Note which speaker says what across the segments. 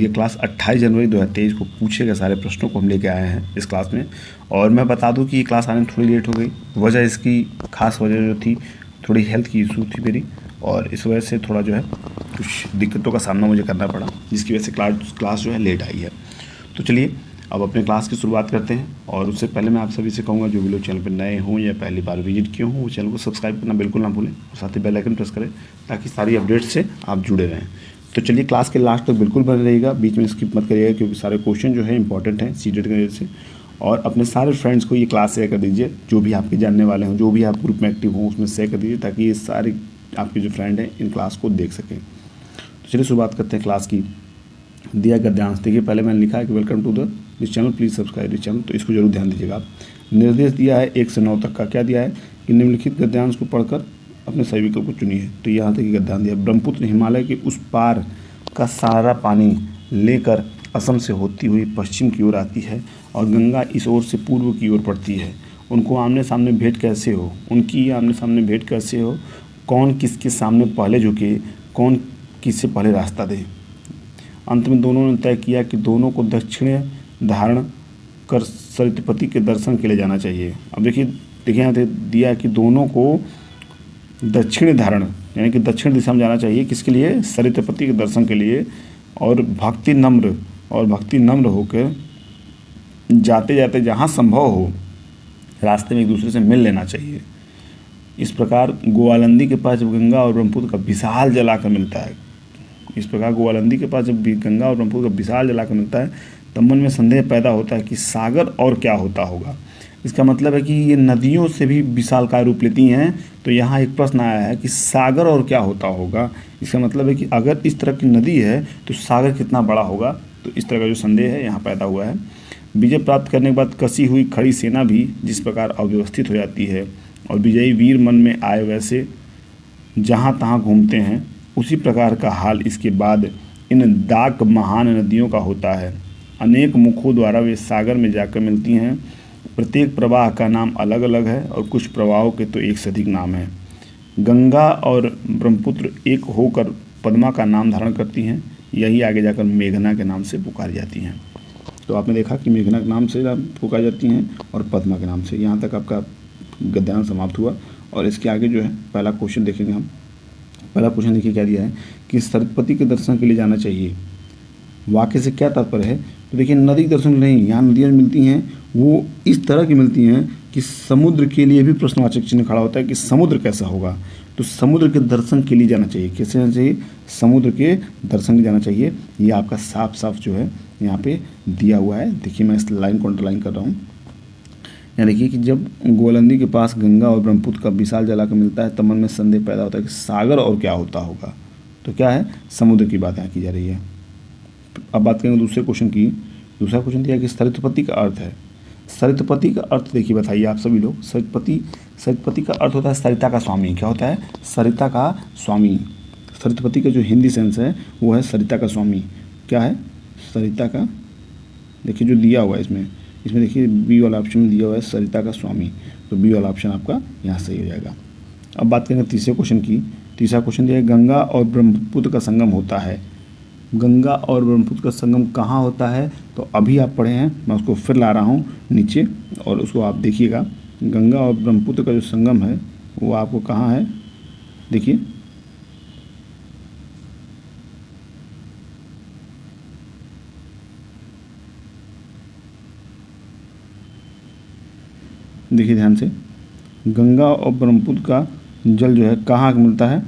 Speaker 1: ये क्लास 28 जनवरी 2023 को पूछे गए सारे प्रश्नों को हम लेके आए हैं इस क्लास में। और मैं बता दूं कि ये क्लास आने में थोड़ी लेट हो गई। वजह इसकी खास वजह जो थी, थोड़ी हेल्थ की इशू थी मेरी, और इस वजह से थोड़ा जो है कुछ दिक्कतों का सामना मुझे करना पड़ा, जिसकी वजह से क्लास जो है लेट आई है। तो चलिए अब अपने क्लास की शुरुआत करते हैं। और उससे पहले मैं आप सभी से कहूँगा, जो भी लोग चैनल पर नए हों या पहली बार विजिट किए हों, वो चैनल को सब्सक्राइब करना बिल्कुल ना भूलें और साथ ही बेल आइकन प्रेस करें ताकि सारी अपडेट्स से आप जुड़े रहें। तो चलिए क्लास के लास्ट तक बिल्कुल बने रहिएगा, बीच में स्किप मत करिएगा, क्योंकि सारे क्वेश्चन जो है इंपॉर्टेंट हैं सीटेट की वजह से। और अपने सारे फ्रेंड्स को ये क्लास शेयर कर दीजिए, जो भी आपके जानने वाले हों, जो भी आप ग्रुप में एक्टिव हों उसमें शेयर कर दीजिए, ताकि ये सारे आपके जो फ्रेंड हैं इन क्लास को देख सकें। तो चलिए शुरुआत करते हैं क्लास की। दिया गद्यांश देखिए, पहले मैंने लिखा है कि welcome to the this channel, please subscribe this channel, तो इसको जरूर ध्यान दीजिएगा आप। निर्देश दिया है 1 से 9 तक का। क्या दिया है कि निम्नलिखित गद्यांश को पढ़कर अपने सही विकल्प को चुनिए। तो यहाँ तक गद्यांश दिया, ब्रह्मपुत्र हिमालय के उस पार का सारा पानी लेकर असम से होती हुई पश्चिम की ओर आती है और गंगा इस ओर से पूर्व की ओर पड़ती है। उनको आमने सामने भेंट कैसे हो, उनकी आमने सामने भेंट कैसे हो, कौन किसके सामने पहले झुके, कौन किससे पहले रास्ता दे। अंत में दोनों ने तय किया कि दोनों को दक्षिण धारण कर सरितपति के दर्शन के लिए जाना चाहिए। अब देखिए यहाँ दिया है कि दोनों को दक्षिण धारण यानी कि दक्षिण दिशा में जाना चाहिए, किसके लिए, सरितपति के दर्शन के लिए। और भक्ति नम्र होकर जाते जाते जहाँ संभव हो रास्ते में एक दूसरे से मिल लेना चाहिए। इस प्रकार गोआलंदी के पास जब गंगा और ब्रह्मपुत्र का विशाल जल आकर मिलता है, तब मन में संदेह पैदा होता है कि सागर और क्या होता होगा। इसका मतलब है कि ये नदियों से भी विशालकाय रूप लेती हैं। तो यहाँ एक प्रश्न आया है कि सागर और क्या होता होगा। इसका मतलब है कि अगर इस तरह की नदी है तो सागर कितना बड़ा होगा। तो इस तरह का जो संदेह है यहाँ पैदा हुआ है। विजय प्राप्त करने के बाद कसी हुई खड़ी सेना भी जिस प्रकार अव्यवस्थित हो जाती है और विजयी वीर मन में आए वैसे जहाँ तहाँ घूमते हैं, उसी प्रकार का हाल इसके बाद इन दाक महान नदियों का होता है। अनेक मुखों द्वारा वे सागर में जाकर मिलती हैं। प्रत्येक प्रवाह का नाम अलग अलग है और कुछ प्रवाहों के तो एक से अधिक नाम हैं। गंगा और ब्रह्मपुत्र एक होकर पद्मा का नाम धारण करती हैं। यही आगे जाकर मेघना के नाम से पुकारी जाती हैं। तो आपने देखा कि मेघना के नाम से पुकारी जाती हैं और पद्मा के नाम से। यहाँ तक आपका गद्यांश समाप्त हुआ। और इसके आगे जो है पहला क्वेश्चन देखेंगे हम। पहला क्वेश्चन देखिए क्या दिया है कि सरितपति के दर्शन के लिए जाना चाहिए। वाक्य से क्या तात्पर्य है। तो देखिए नदी के दर्शन नहीं, यहाँ नदियाँ मिलती हैं वो इस तरह की मिलती हैं कि समुद्र के लिए भी प्रश्नवाचक चिन्ह खड़ा होता है कि समुद्र कैसा होगा। तो समुद्र के दर्शन के लिए जाना चाहिए। कैसे जाना चाहिए, समुद्र के दर्शन के लिए जाना चाहिए। ये आपका साफ साफ जो है यहाँ पे दिया हुआ है। देखिए मैं इस लाइन को अंडरलाइन कर रहा हूँ। यहाँ देखिए कि जब गोलंदी के पास गंगा और ब्रह्मपुत्र का विशाल जल आकर मिलता है, तब मन में संदेह पैदा होता है कि सागर और क्या होता होगा। तो क्या है, समुद्र की बात यहाँ की जा रही है। अब बात करेंगे दूसरे क्वेश्चन की। दूसरा क्वेश्चन दिया कि सरितपति का अर्थ है। सरितपति का अर्थ देखिए बताइए आप सभी लोग। सरितपति का अर्थ होता है सरिता का स्वामी। क्या होता है, सरिता का स्वामी। सरितपति का जो हिंदी सेंस है वो है सरिता का स्वामी। क्या है, सरिता का, देखिए जो दिया हुआ है इसमें देखिए बी वाला ऑप्शन में दिया हुआ है सरिता का स्वामी। तो बी वाला ऑप्शन आपका यहाँ सही हो जाएगा। अब बात करेंगे तीसरे क्वेश्चन की। तीसरा क्वेश्चन दिया है गंगा और ब्रह्मपुत्र का संगम होता है। गंगा और ब्रह्मपुत्र का संगम कहाँ होता है, तो अभी आप पढ़े हैं, मैं उसको फिर ला रहा हूँ नीचे और उसको आप देखिएगा। गंगा और ब्रह्मपुत्र का जो संगम है वो आपको कहाँ है, देखिए ध्यान से। गंगा और ब्रह्मपुत्र का जल जो है कहाँ मिलता है,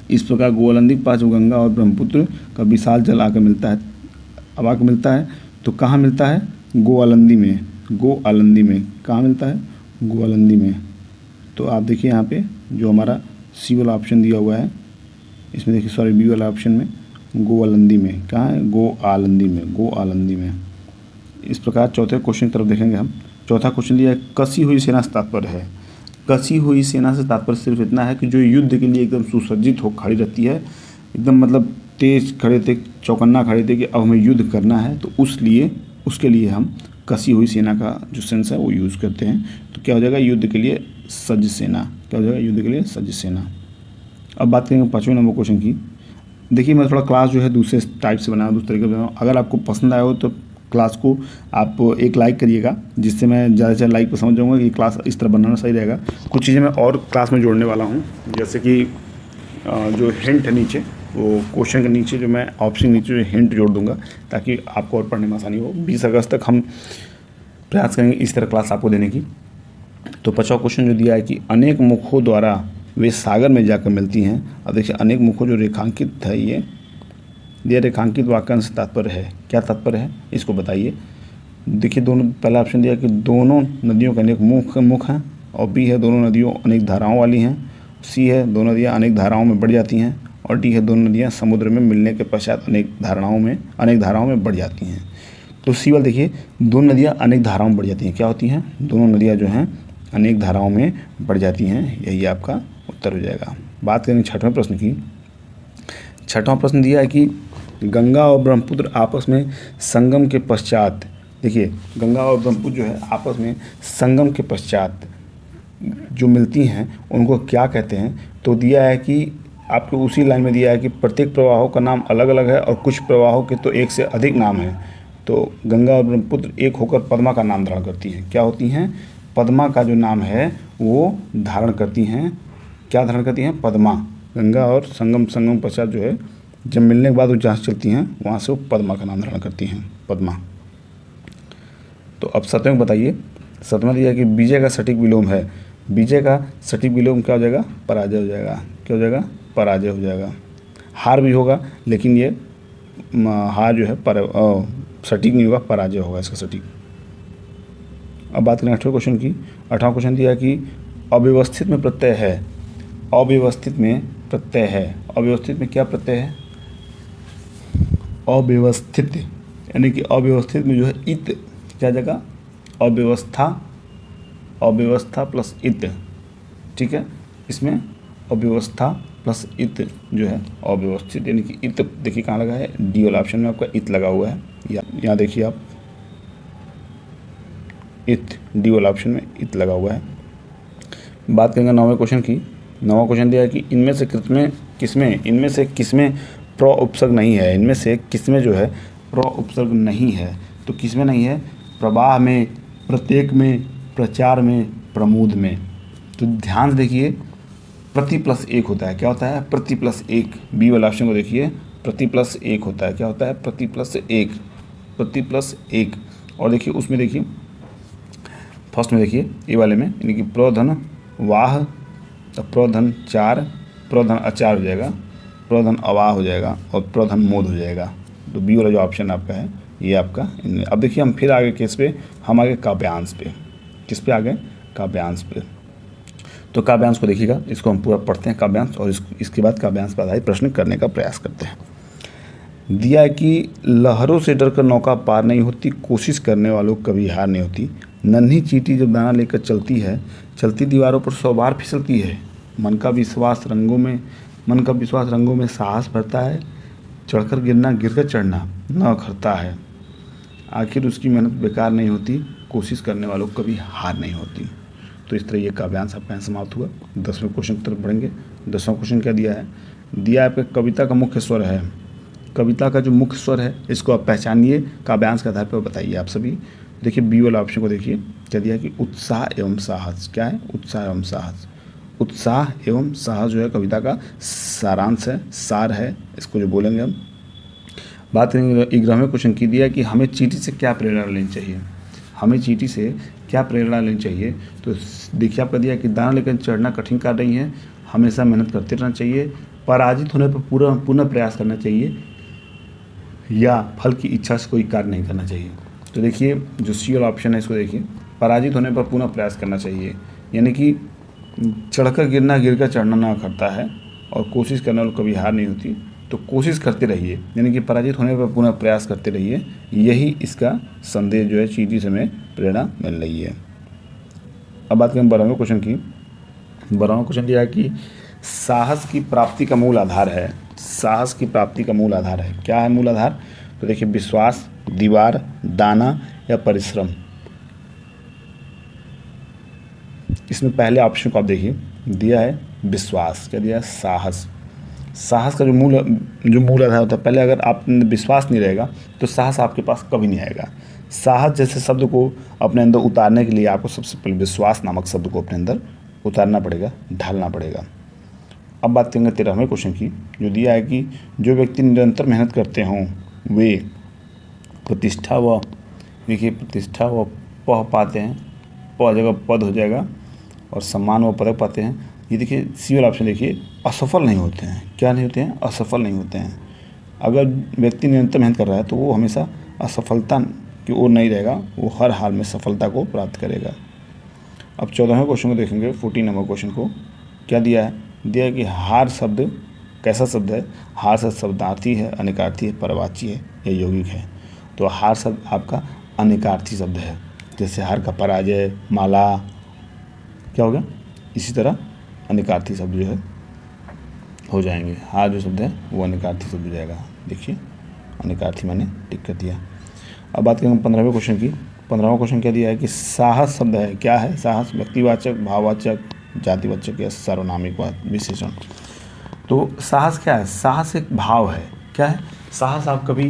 Speaker 1: इस प्रकार गोलंदी के पास जो गंगा और ब्रह्मपुत्र का विशाल जल आकर मिलता है, अब आकर मिलता है तो कहाँ मिलता है, गोआलंदी में। कहाँ मिलता है, गोआलंदी में। तो आप देखिए यहाँ पे जो हमारा सी वाला ऑप्शन दिया हुआ है इसमें देखिए, सॉरी बी वाला ऑप्शन में गोआलंदी में। कहाँ है, गोआलंदी में। इस प्रकार चौथे क्वेश्चन की तरफ देखेंगे हम। चौथा क्वेश्चन दिया है कसी हुई सेना से तात्पर्य है। कसी हुई सेना से तात्पर्य सिर्फ इतना है कि जो युद्ध के लिए एकदम सुसज्जित हो खड़ी रहती है, एकदम मतलब तेज खड़े थे, चौकन्ना खड़े थे कि अब हमें युद्ध करना है, तो उसके लिए हम कसी हुई सेना का जो सेंस है वो यूज़ करते हैं। तो क्या हो जाएगा, युद्ध के लिए सज्ज सेना। क्या हो जाएगा, युद्ध के लिए सज्ज सेना। अब बात करेंगे 5वें नंबर क्वेश्चन की। देखिए मैं थोड़ा क्लास जो है दूसरे टाइप से बनाया, दूसरे तरीके से बनाया। अगर आपको पसंद आया हो तो क्लास को आप एक लाइक करिएगा, जिससे मैं ज़्यादा से ज़्यादा लाइक पर समझ जाऊँगा कि क्लास इस तरह बनाना सही रहेगा। कुछ चीज़ें मैं और क्लास में जोड़ने वाला हूँ, जैसे कि जो हिंट है नीचे, वो क्वेश्चन के नीचे जो मैं ऑप्शन नीचे जो हिंट जोड़ दूंगा, ताकि आपको और पढ़ने में आसानी हो। 20 अगस्त तक हम प्रयास करेंगे इस तरह क्लास आपको देने की। तो 50वां क्वेश्चन जो दिया है कि अनेक मुखों द्वारा वे सागर में जाकर मिलती हैं। अब देखिए अनेक मुखों जो रेखांकित है, ये रेखांकित वाक्यांश से तात्पर्य है, क्या तात्पर्य है इसको बताइए। देखिए दोनों, पहला ऑप्शन दिया कि दोनों नदियों के अनेक मुख हैं, और बी है दोनों नदियों अनेक धाराओं वाली हैं, सी है दोनों नदियाँ अनेक धाराओं में बढ़ जाती हैं, और डी है दोनों नदियाँ समुद्र में मिलने के पश्चात अनेक धाराओं में बढ़ जाती हैं। तो सी वाला देखिए, दोनों नदियाँ अनेक धाराओं में बढ़ जाती हैं, क्या होती हैं, दोनों नदियाँ जो हैं अनेक धाराओं में बढ़ जाती हैं, यही आपका उत्तर हो जाएगा। बात करेंगे 6वें प्रश्न की। 6वां प्रश्न दिया है कि गंगा और ब्रह्मपुत्र आपस में संगम के पश्चात, देखिए गंगा और ब्रह्मपुत्र जो है आपस में संगम के पश्चात जो मिलती हैं उनको क्या कहते हैं। तो दिया है कि आपको उसी लाइन में दिया है कि प्रत्येक प्रवाहों का नाम अलग अलग है और कुछ प्रवाहों के तो एक से अधिक नाम हैं। तो गंगा और ब्रह्मपुत्र एक होकर पद्मा का नाम धारण करती हैं, क्या होती हैं, पद्मा का जो नाम है वो धारण करती हैं, क्या धारण करती हैं, पद्मा। गंगा और संगम पश्चात जो है जब मिलने के बाद वो जहाँ चलती हैं वहाँ से वो पद्मा का नाम धारण करती हैं, पद्मा। तो अब 7वें बताइए। 7वां दिया कि विजय का सटीक विलोम है। विजय का सटीक विलोम क्या हो जाएगा, पराजय हो जाएगा, क्या हो जाएगा, पराजय हो जाएगा। हार भी होगा लेकिन ये हार जो है सटीक नहीं होगा, पराजय होगा इसका सटीक। अब बात करें 8वें क्वेश्चन की। 8वां क्वेश्चन दिया कि अव्यवस्थित में प्रत्यय है। अव्यवस्थित में प्रत्यय है, अव्यवस्थित में क्या प्रत्यय है, अव्यवस्थित, यानी कि अव्यवस्थित में जो है इत, क्या जगह, अव्यवस्था प्लस इत, ठीक है। इसमें अव्यवस्था प्लस इत जो है अव्यवस्थित, यानी कि इत देखिए कहाँ लगा है, डी वाला ऑप्शन में आपका इत लगा हुआ है, यहाँ देखिए आप इत, डी वाला ऑप्शन में इत लगा हुआ है। बात करेंगे 9वें क्वेश्चन की। 9वां क्वेश्चन दिया है कि इनमें से किसमें प्र उपसर्ग नहीं है। इनमें से किसमें जो है प्र उपसर्ग नहीं है। तो किसमें नहीं है, प्रवाह में, प्रत्येक में, प्रचार में, प्रमोद में। तो ध्यान से देखिए, प्रति प्लस एक होता है, क्या होता है, प्रति प्लस एक। बी वाला ऑप्शन को देखिए, प्रति प्लस एक होता है, क्या होता है, प्रति प्लस एक, प्रति प्लस एक। और देखिए उसमें देखिए फर्स्ट में देखिए ए वाले में, यानी कि प्रधन वाह, प्रधन चार, प्रधन अचार हो जाएगा, प्रधन अवाह हो जाएगा, और प्रधन मोद हो जाएगा। तो बी वाला जो ऑप्शन आपका है ये आपका। अब देखिए हम फिर आगे किस पे, हम आगे काव्यांश पे, किस पे आगे, काव्यांश पे। तो काव्यांश को देखिएगा, इसको हम पूरा पढ़ते हैं काव्यांश, और इसके बाद काव्यांश पर आधारित प्रश्न करने का प्रयास करते हैं। दिया है कि लहरों से डरकर नौका पार नहीं होती, कोशिश करने वालों को कभी हार नहीं होती। नन्ही चींटी जब दाना लेकर चलती है, चलती दीवारों पर 100 बार फिसलती है। मन का विश्वास रंगों में साहस भरता है, चढ़कर गिरना गिरकर चढ़ना न करता है। आखिर उसकी मेहनत बेकार नहीं होती, कोशिश करने वालों को कभी हार नहीं होती। तो इस तरह ये काव्यांश आपका यहाँ समाप्त हुआ। 10वें क्वेश्चन की तरफ बढ़ेंगे। 10वां क्वेश्चन क्या दिया है, दिया है कविता का मुख्य स्वर है। कविता का जो मुख्य स्वर है इसको आप पहचानिए, काव्यांश के आधार पर बताइए आप सभी। देखिए बी वाला ऑप्शन को देखिए, क्या दिया है कि उत्साह एवं साहस। क्या है, उत्साह एवं साहस। उत्साह एवं साहस जो है कविता का सारांश है, सार है, इसको जो बोलेंगे हम। बात करेंगे 11वें क्वेश्चन की, दिया है कि हमें चींटी से क्या प्रेरणा लेनी चाहिए। हमें चींटी से क्या प्रेरणा लेनी चाहिए। तो देखिए आपका दिया है कि दाना लेकर चढ़ना कठिन कार्य नहीं है, हमेशा मेहनत करते रहना चाहिए, पराजित होने पर पुनः प्रयास करना चाहिए, या फल की इच्छा से कोई कार्य नहीं करना चाहिए। तो देखिए जो सी वाला ऑप्शन है इसको देखिए, पराजित होने पर पुनः प्रयास करना चाहिए, यानी कि चढ़कर गिरना गिरकर चढ़ना ना करता है, और कोशिश करने वालों कभी हार नहीं होती। तो कोशिश करते रहिए, यानी कि पराजित होने पर पुनः प्रयास करते रहिए, यही इसका संदेश जो है चींटी से हमें प्रेरणा मिल रही है। अब बात करें 12वें क्वेश्चन की। 12वां क्वेश्चन दिया है कि साहस की प्राप्ति का मूल आधार है। साहस की प्राप्ति का मूल आधार है, क्या है मूल आधार। तो देखिए विश्वास, दीवार, दाना या परिश्रम। इसमें पहले ऑप्शन को आप देखिए, दिया है विश्वास, क्या दिया है, साहस। साहस का जो मूल आधार होता है, पहले अगर आप में विश्वास नहीं रहेगा तो साहस आपके पास कभी नहीं आएगा। साहस जैसे शब्द को अपने अंदर उतारने के लिए आपको सबसे पहले विश्वास नामक शब्द को अपने अंदर उतारना पड़ेगा, ढालना पड़ेगा। अब बात करेंगे 13वें क्वेश्चन की, जो दिया है कि जो व्यक्ति निरंतर मेहनत करते हों वे प्रतिष्ठा व पह पाते हैं, प जगह पद हो जाएगा, और सम्मान व पदक पाते हैं। ये देखिए सी वाला ऑप्शन देखिए, असफल नहीं होते हैं। क्या नहीं होते हैं? असफल नहीं होते हैं। अगर व्यक्ति निरंतर मेहनत कर रहा है तो वो हमेशा असफलता की ओर नहीं रहेगा, वो हर हाल में सफलता को प्राप्त करेगा। अब 14वें क्वेश्चन को देखेंगे, 14 नंबर क्वेश्चन को। क्या दिया है? दिया है कि हार शब्द कैसा शब्द है? हार शब्द शब्दार्थी है, अनेकार्थी है, परवाची है या यौगिक है? तो हार शब्द आपका अनेकार्थी शब्द है। जैसे हार का पराजय, माला, क्या हो गया? इसी तरह अनेकार्थी शब्द जो है हो जाएंगे। हार जो शब्द है वो अनेकार्थी शब्द हो जाएगा। देखिए अनेकार्थी मैंने टिक कर दिया। अब बात करेंगे 15वें क्वेश्चन की। 15वां क्वेश्चन क्या दिया है कि साहस शब्द है। क्या है साहस? व्यक्तिवाचक, भाववाचक, जातिवाचक या सार्वनामिक विशेषण। तो साहस क्या है? साहस एक भाव है। क्या है? साहस आप कभी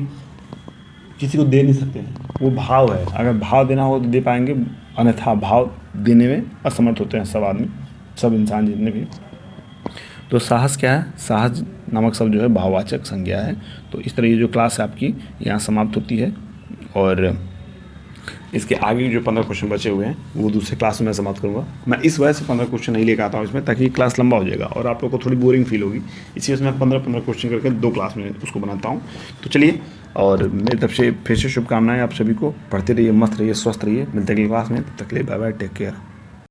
Speaker 1: किसी को दे नहीं सकते हैं, वो भाव है। अगर भाव देना हो तो दे पाएंगे, अन्यथा भाव देने में असमर्थ होते हैं सब आदमी, सब इंसान जितने भी। तो साहस क्या है? साहस नामक शब्द जो है भाववाचक संज्ञा है। तो इस तरह ये जो क्लास है आपकी यहाँ समाप्त होती है, और इसके आगे जो 15 क्वेश्चन बचे हुए हैं वो दूसरे क्लास में मैं समाप्त करूँगा। मैं इस वजह से 15 क्वेश्चन नहीं लेकर आता हूँ इसमें, ताकि क्लास लंबा हो जाएगा और आप लोग को थोड़ी बोरिंग फील होगी। इसी वजह से मैं 15 क्वेश्चन करके 2 क्लास में उसको बनाता हूँ। तो चलिए, और मेरी तरफ से फिर से शुभकामनाएं आप सभी को। पढ़ते रहिए, मस्त रहिए, स्वस्थ रहिए। मिलते हैं अगली क्लास में। तब तक के लिए बाय बाय, टेक केयर।